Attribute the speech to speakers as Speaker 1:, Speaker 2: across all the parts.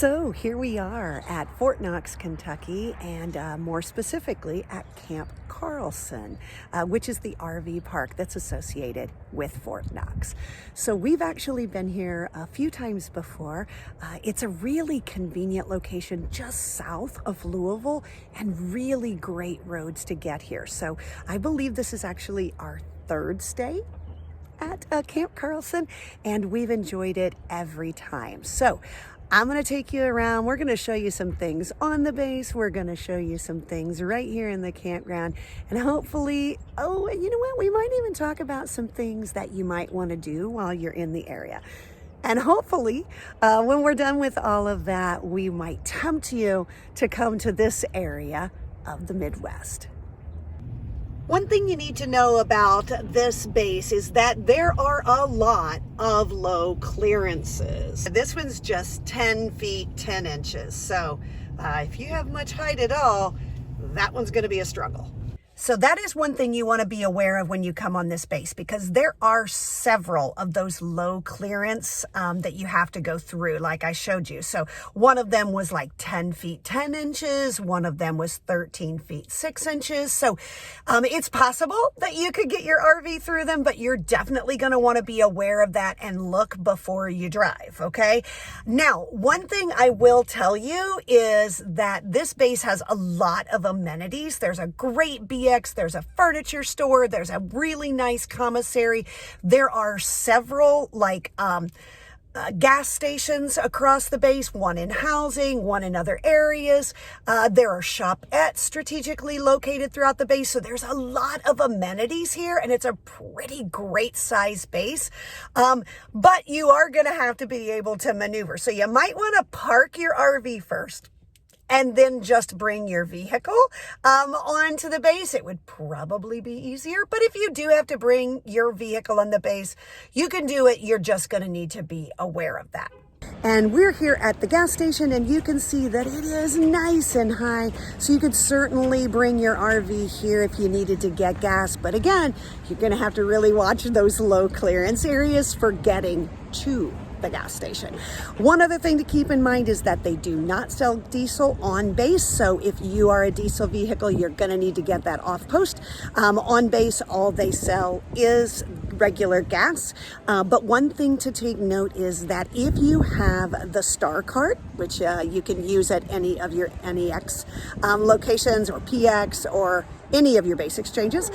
Speaker 1: So here we are at Fort Knox, Kentucky, and more specifically at Camp Carlson, which is the RV park that's associated with Fort Knox. So we've actually been here a few times before. It's a really convenient location just south of Louisville and really great roads to get here. So I believe this is actually our third stay at Camp Carlson, and we've enjoyed it every time. So I'm going to take you around. We're going to show you some things on the base. We're going to show you some things right here in the campground. And hopefully, oh, you know what? We might even talk about some things that you might want to do while you're in the area. And hopefully, when we're done with all of that, we might tempt you to come to this area of the Midwest. One thing you need to know about this base is that there are a lot of low clearances. This one's just 10 feet, 10 inches. So if you have much height at all, that one's going to be a struggle. So that is one thing you want to be aware of when you come on this base, because there are several of those low clearance that you have to go through, like I showed you. So one of them was like 10 feet, 10 inches. One of them was 13 feet, 6 inches. So it's possible that you could get your RV through them, but you're definitely going to want to be aware of that and look before you drive, okay? Now, one thing I will tell you is that this base has a lot of amenities. There's a great there's a furniture store, there's a really nice commissary. There are several gas stations across the base, one in housing, one in other areas. There are shopettes strategically located throughout the base. So there's a lot of amenities here, and it's a pretty great size base. But you are going to have to be able to maneuver. So you might want to park your RV first and then just bring your vehicle onto the base. It would probably be easier. But if you do have to bring your vehicle on the base, you can do it. You're just going to need to be aware of that. And we're here at the gas station, and you can see that it is nice and high. So you could certainly bring your RV here if you needed to get gas. But again, you're going to have to really watch those low clearance areas for getting to the gas station. One other thing to keep in mind is that they do not sell diesel on base. So if you are a diesel vehicle, you're going to need to get that off post. On base, all they sell is regular gas. But one thing to take note is that if you have the Star Card, which you can use at any of your NEX locations or PX or any of your base exchanges,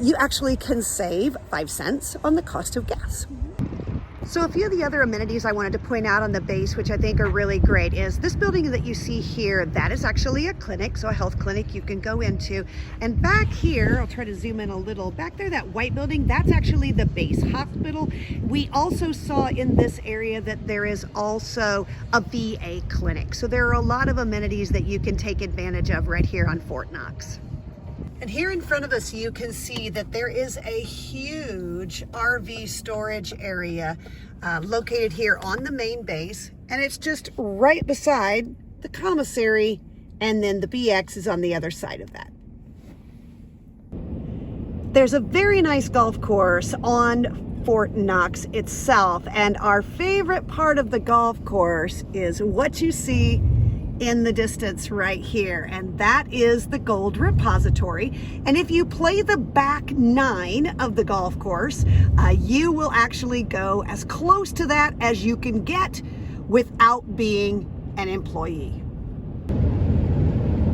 Speaker 1: you actually can save 5 cents on the cost of gas. So a few of the other amenities I wanted to point out on the base, which I think are really great, is this building that you see here, that is actually a clinic, so a health clinic you can go into. And back here, I'll try to zoom in a little, back there, that white building, that's actually the base hospital. We also saw in this area that there is also a VA clinic. So there are a lot of amenities that you can take advantage of right here on Fort Knox. And here in front of us, you can see that there is a huge RV storage area located here on the main base. And it's just right beside the commissary, and then the BX is on the other side of that. There's a very nice golf course on Fort Knox itself. And our favorite part of the golf course is what you see in the distance right here, and that is the gold repository. And if you play the back 9 of the golf course, you will actually go as close to that as you can get without being an employee.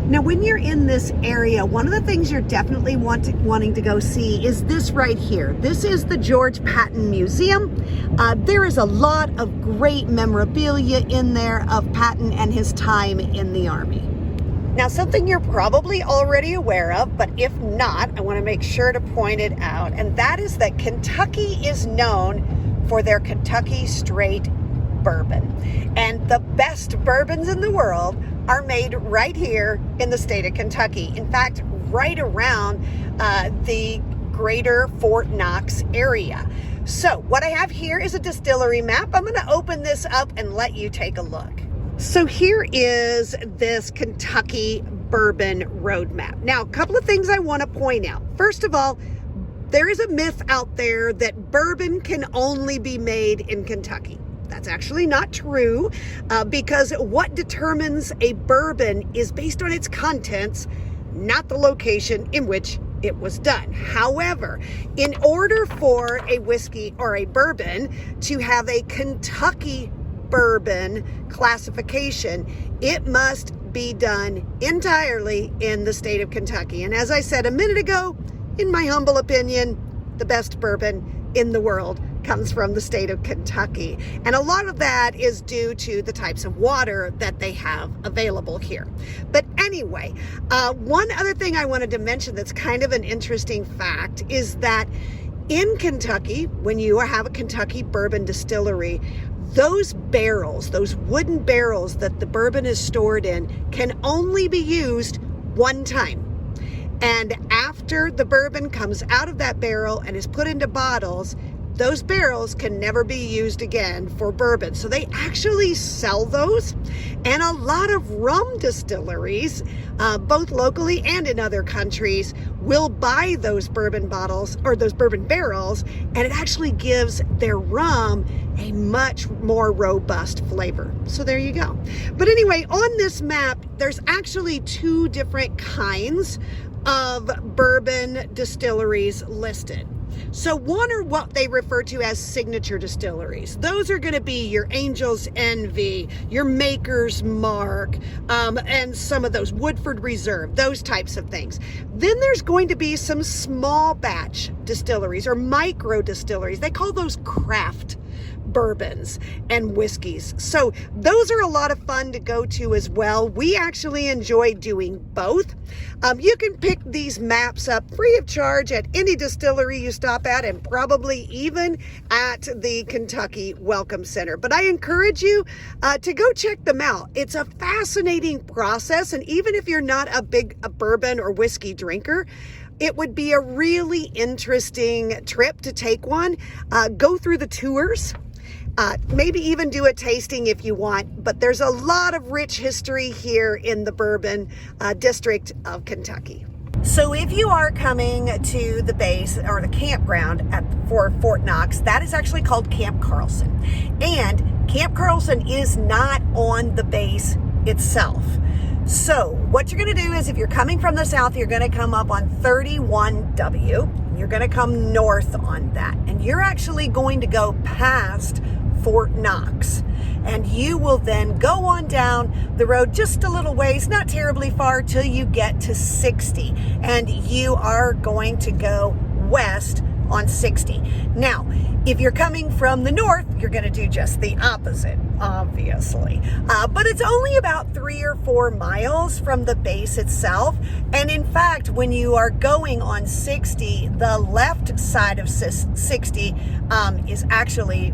Speaker 1: Now, when you're in this area, one of the things you're definitely wanting to go see is this right here. This is the George Patton Museum. There is a lot of great memorabilia in there of Patton and his time in the Army. Now, something you're probably already aware of, but if not, I want to make sure to point it out, and that is that Kentucky is known for their Kentucky straight bourbon. And the best bourbons in the world are made right here in the state of Kentucky. In fact, right around the greater Fort Knox area. So what I have here is a distillery map. I'm going to open this up and let you take a look. So here is this Kentucky bourbon roadmap. Now, a couple of things I want to point out. First of all, there is a myth out there that bourbon can only be made in Kentucky. That's actually not true because what determines a bourbon is based on its contents, not the location in which it was done. However, in order for a whiskey or a bourbon to have a Kentucky bourbon classification, it must be done entirely in the state of Kentucky. And as I said a minute ago, in my humble opinion, the best bourbon in the world comes from the state of Kentucky. And a lot of that is due to the types of water that they have available here. But anyway, one other thing I wanted to mention that's kind of an interesting fact is that in Kentucky, when you have a Kentucky bourbon distillery, those barrels, those wooden barrels that the bourbon is stored in, can only be used one time. And after the bourbon comes out of that barrel and is put into bottles, those barrels can never be used again for bourbon. So they actually sell those. And a lot of rum distilleries, both locally and in other countries, will buy those bourbon bottles or those bourbon barrels, and it actually gives their rum a much more robust flavor. So there you go. But anyway, on this map, there's actually two different kinds of bourbon distilleries listed. So one are what they refer to as signature distilleries. Those are going to be your Angel's Envy, your Maker's Mark, and some of those Woodford Reserve, those types of things. Then there's going to be some small batch distilleries or micro distilleries. They call those craft bourbons and whiskeys. So those are a lot of fun to go to as well. We actually enjoy doing both. You can pick these maps up free of charge at any distillery you stop at, and probably even at the Kentucky Welcome Center. But I encourage you to go check them out. It's a fascinating process, and even if you're not a bourbon or whiskey drinker, it would be a really interesting trip to take one. Go through the tours. Maybe even do a tasting if you want, but there's a lot of rich history here in the Bourbon District of Kentucky. So if you are coming to the base or the campground for Fort Knox, that is actually called Camp Carlson. And Camp Carlson is not on the base itself. So what you're going to do is if you're coming from the south, you're going to come up on 31W. You're going to come north on that. And you're actually going to go past Fort Knox. And you will then go on down the road just a little ways, not terribly far, till you get to 60. And you are going to go west on 60. Now, if you're coming from the north, you're going to do just the opposite, obviously. But it's only about 3 or 4 miles from the base itself. And in fact, when you are going on 60, the left side of 60 is actually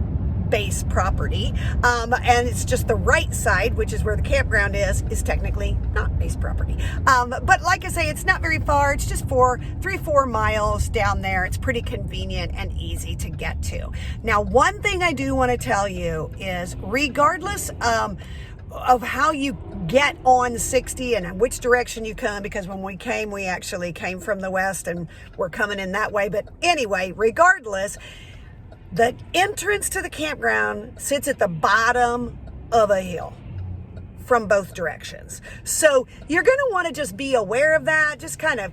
Speaker 1: base property, and it's just the right side, which is where the campground is technically not base property. But like I say, it's not very far. It's just 3-4 miles down there. It's pretty convenient and easy to get to. Now, one thing I do want to tell you is, regardless of how you get on 60 and which direction you come, because when we came, we actually came from the west and we're coming in that way. But anyway, regardless, the entrance to the campground sits at the bottom of a hill from both directions. So you're going to want to just be aware of that. Just kind of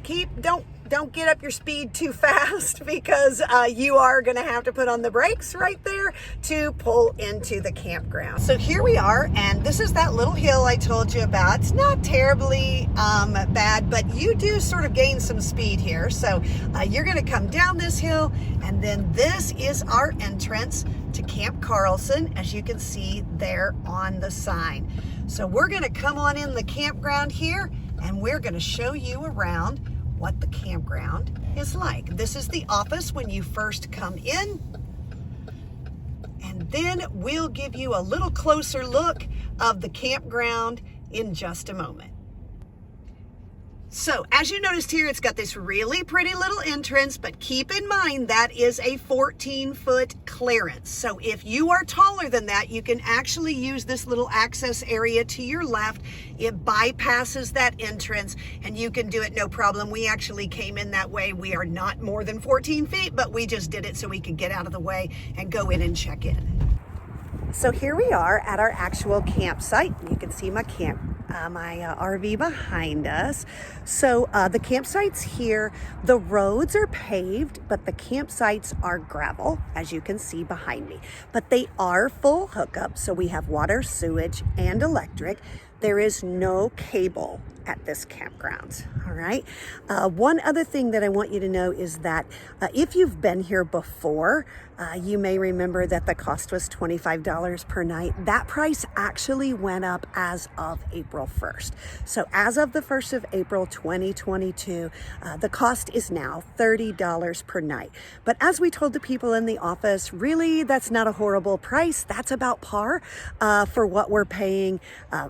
Speaker 1: don't get up your speed too fast, because you are going to have to put on the brakes right there to pull into the campground. So here we are, and this is that little hill I told you about. It's not terribly bad, but you do sort of gain some speed here. So you're going to come down this hill, and then this is our entrance to Camp Carlson, as you can see there on the sign. So we're going to come on in the campground here, and we're going to show you around what the campground is like. This is the office when you first come in, and then we'll give you a little closer look of the campground in just a moment. So as you noticed here, it's got this really pretty little entrance, but keep in mind that is a 14-foot clearance. So if you are taller than that, you can actually use this little access area to your left. It bypasses that entrance, and you can do it no problem. We actually came in that way. We are not more than 14 feet, but we just did it so we could get out of the way and go in and check in. So here we are at our actual campsite. You can see my RV behind us. So the campsite's here. The roads are paved, but the campsites are gravel, as you can see behind me. But they are full hookup, so we have water, sewage, and electric. There is no cable at this campground, all right? One other thing that I want you to know is that if you've been here before, you may remember that the cost was $25 per night. That price actually went up as of April 1st. So as of the 1st of April 2022, the cost is now $30 per night. But as we told the people in the office, really, that's not a horrible price. That's about par for what we're paying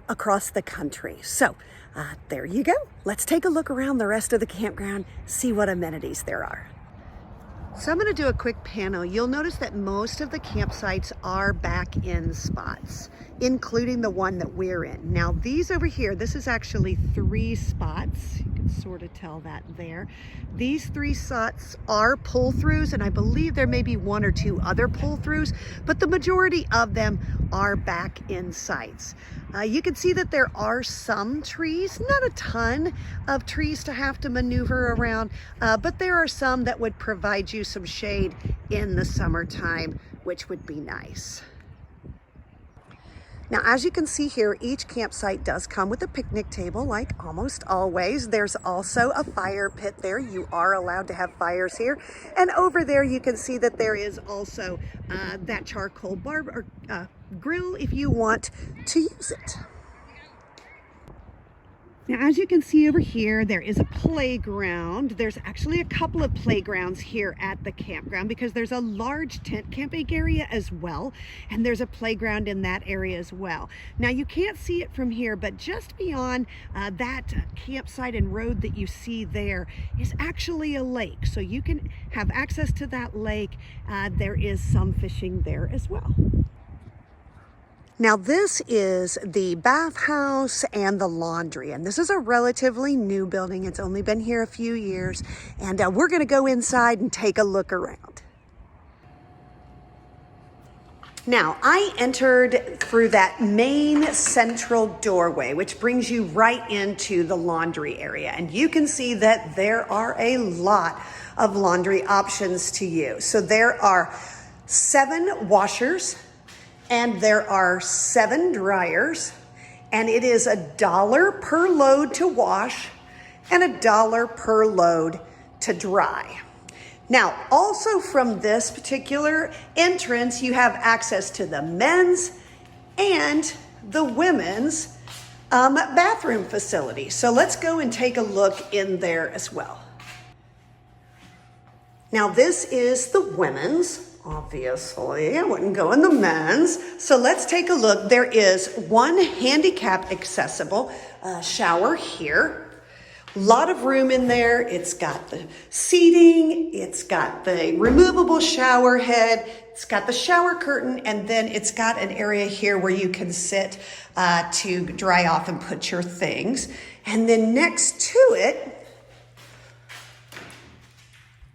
Speaker 1: across the country. So there you go. Let's take a look around the rest of the campground, see what amenities there are. So I'm going to do a quick panel. You'll notice that most of the campsites are back in spots, including the one that we're in. Now these over here, this is actually 3 spots. You can sort of tell that there. These 3 spots are pull-throughs, and I believe there may be 1 or 2 other pull-throughs, but the majority of them are back in sites. You can see that there are some trees, not a ton of trees to have to maneuver around, but there are some that would provide you some shade in the summertime, which would be nice. Now, as you can see here, each campsite does come with a picnic table, like almost always. There's also a fire pit there. You are allowed to have fires here. And over there, you can see that there is also that charcoal grill if you want to use it. Now, as you can see over here, there is a playground. There's actually a couple of playgrounds here at the campground because there's a large tent camping area as well, and there's a playground in that area as well. Now, you can't see it from here, but just beyond that campsite and road that you see there is actually a lake, so you can have access to that lake. There is some fishing there as well. Now this is the bathhouse and the laundry, and this is a relatively new building. It's only been here a few years, and we're going to go inside and take a look around. Now, I entered through that main central doorway, which brings you right into the laundry area, and you can see that there are a lot of laundry options to use. So there are 7 washers, and there are 7 dryers, and it is $1 per load to wash and $1 per load to dry. Now, also from this particular entrance, you have access to the men's and the women's bathroom facility. So let's go and take a look in there as well. Now, this is the women's. Obviously, I wouldn't go in the men's. So let's take a look. There is 1 handicap accessible shower here. A lot of room in there. It's got the seating, it's got the removable shower head, it's got the shower curtain, and then it's got an area here where you can sit to dry off and put your things. And then next to it,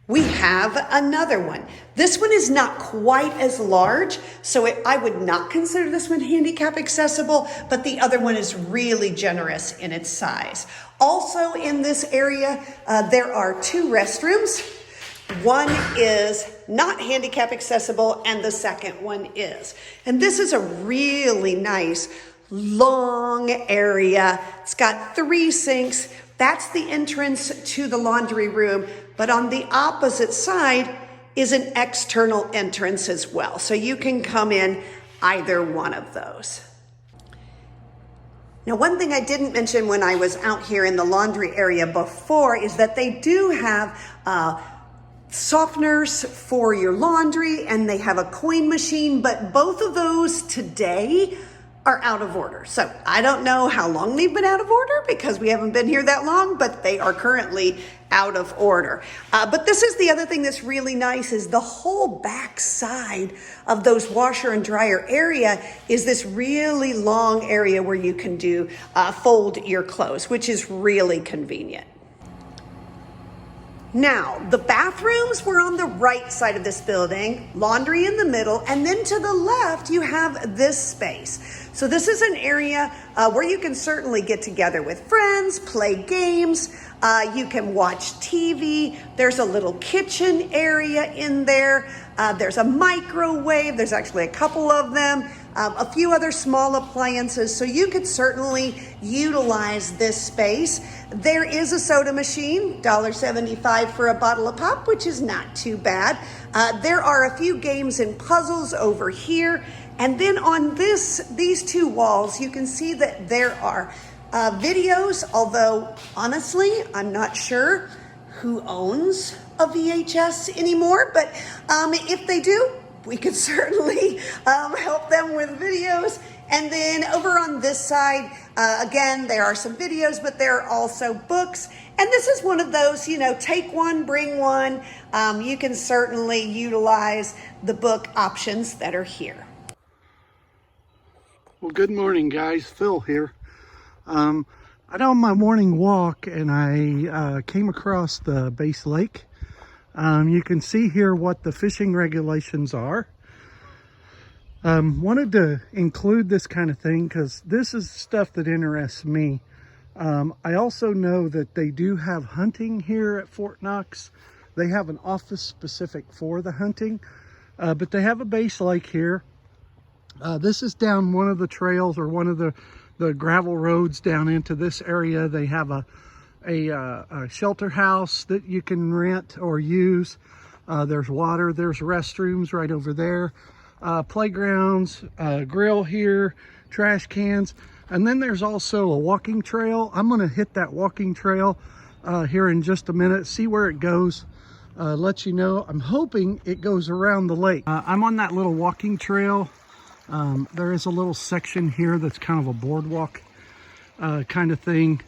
Speaker 1: we have another one. This one is not quite as large, so I would not consider this one handicap accessible, but the other one is really generous in its size. Also in this area, there are 2 restrooms. One is not handicap accessible, and the second one is. And this is a really nice, long area. It's got 3 sinks. That's the entrance to the laundry room, but on the opposite side is an external entrance as well. So you can come in either one of those. Now, one thing I didn't mention when I was out here in the laundry area before is that they do have softeners for your laundry, and they have a coin machine, but both of those today are out of order. So I don't know how long they've been out of order because we haven't been here that long, but they are currently out of order. But this is the other thing that's really nice is the whole back side of those washer and dryer area is this really long area where you can do fold your clothes, which is really convenient. Now, the bathrooms were on the right side of this building, laundry in the middle, and then to the left, you have this space. So this is an area where you can certainly get together with friends, play games, you can watch TV. There's a little kitchen area in there. There's a microwave. There's actually a couple of them. A few other small appliances, so you could certainly utilize this space. There is a soda machine, $1.75 for a bottle of pop, which is not too bad. There are a few games and puzzles over here. And then on these two walls, you can see that there are videos, although honestly, I'm not sure who owns a VHS anymore, but if they do, we could certainly help them with videos. And then over on this side, again, there are some videos, but there are also books. And this is one of those, you know, take one, bring one. You can certainly utilize the book options that are here.
Speaker 2: Well, good morning, guys. Phil here. I'm on my morning walk and I came across the Base Lake. You can see here what the fishing regulations are. Wanted to include this kind of thing because this is stuff that interests me. I also know that they do have hunting here at Fort Knox. They have an office specific for the hunting, but they have a Base Lake here. This is down one of the trails or one of the gravel roads down into this area. They have a shelter house that you can rent or use. There's water, there's restrooms right over there, playgrounds, grill here, trash cans, and then there's also a walking trail. I'm going to hit that walking trail here in just a minute, see where it goes, let you know. I'm hoping it goes around the lake. I'm on that little walking trail. There is a little section here that's kind of a boardwalk kind of thing.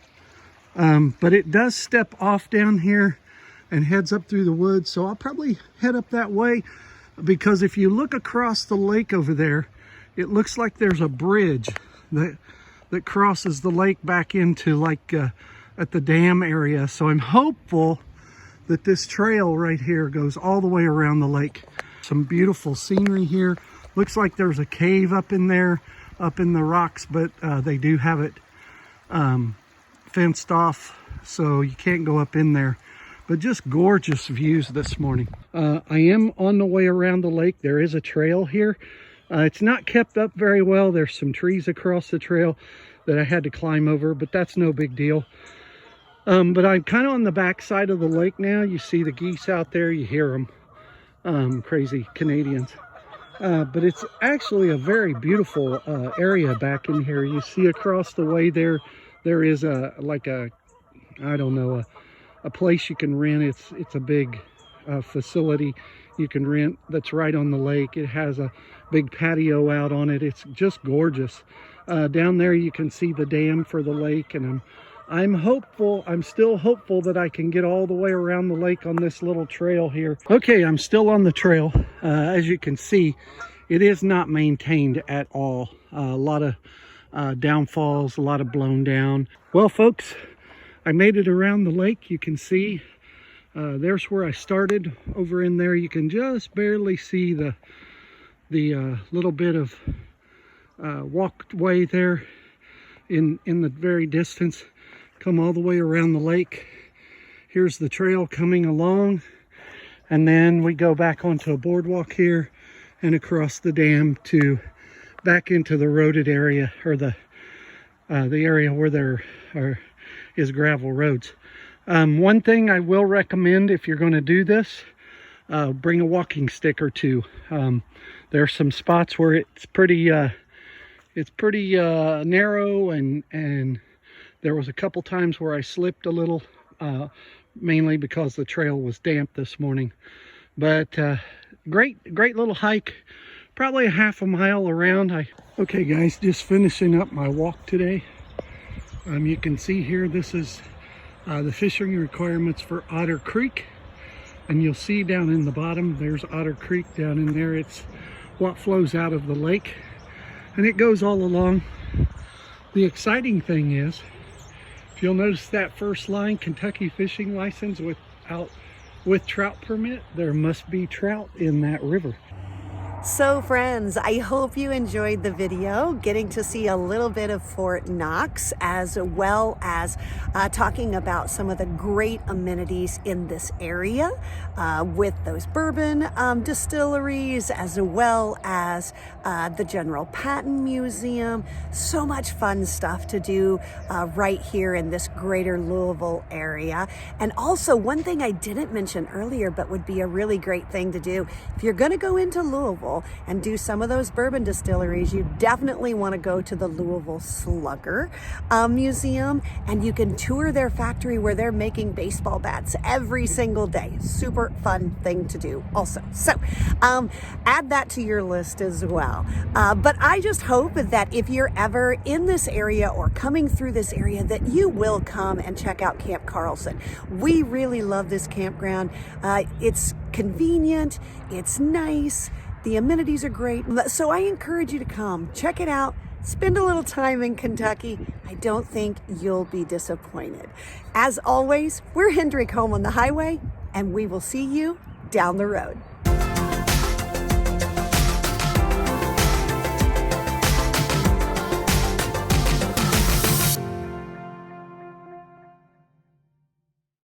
Speaker 2: But it does step off down here and heads up through the woods. So I'll probably head up that way because if you look across the lake over there, it looks like there's a bridge that crosses the lake back into like at the dam area. So I'm hopeful that this trail right here goes all the way around the lake. Some beautiful scenery here. Looks like there's a cave up in there, up in the rocks, but they do have it fenced off, so you can't go up in there. But just gorgeous views this morning. I am on the way around the lake. There is a trail here. It's not kept up very well. There's some trees across the trail that I had to climb over, but that's no big deal. But I'm kind of on the back side of the lake now. You see the geese out there, you hear them, crazy Canadians. But it's actually a very beautiful area back in here. You see across the way there is a place you can rent. It's a big facility you can rent that's right on the lake. It has a big patio out on it. It's just gorgeous. Down there you can see the dam for the lake, and I'm still hopeful that I can get all the way around the lake on this little trail here. Okay, I'm still on the trail. As you can see, it is not maintained at all. A lot of downfalls, a lot of blown down. Well, folks, I made it around the lake. You can see there's where I started. Over in there, you can just barely see the little bit of walkway there in the very distance. Come all the way around the lake. Here's the trail coming along, and then we go back onto a boardwalk here and across the dam to back into the roaded area, or the area where there is gravel roads. One thing I will recommend if you're going to do this, bring a walking stick or two. There are some spots where it's pretty narrow, and there was a couple times where I slipped a little, mainly because the trail was damp this morning. But great little hike, probably a half a mile around. Okay guys, just finishing up my walk today. You can see here, this is the fishing requirements for Otter Creek. And you'll see down in the bottom, there's Otter Creek down in there. It's what flows out of the lake, and it goes all along. The exciting thing is, if you'll notice that first line, Kentucky fishing license without with trout permit, there must be trout in that river.
Speaker 1: So friends, I hope you enjoyed the video, getting to see a little bit of Fort Knox, as well as talking about some of the great amenities in this area with those bourbon distilleries, as well as the General Patton Museum. So much fun stuff to do right here in this greater Louisville area. And also, one thing I didn't mention earlier, but would be a really great thing to do, if you're going to go into Louisville and do some of those bourbon distilleries, you definitely want to go to the Louisville Slugger Museum, and you can tour their factory where they're making baseball bats every single day. Super fun thing to do also. So add that to your list as well. But I just hope that if you're ever in this area or coming through this area, that you will come and check out Camp Carlson. We really love this campground. It's convenient, it's nice, the amenities are great. So I encourage you to come, check it out, spend a little time in Kentucky. I don't think you'll be disappointed. As always, we're Hendrick Home on the Highway, and we will see you down the road.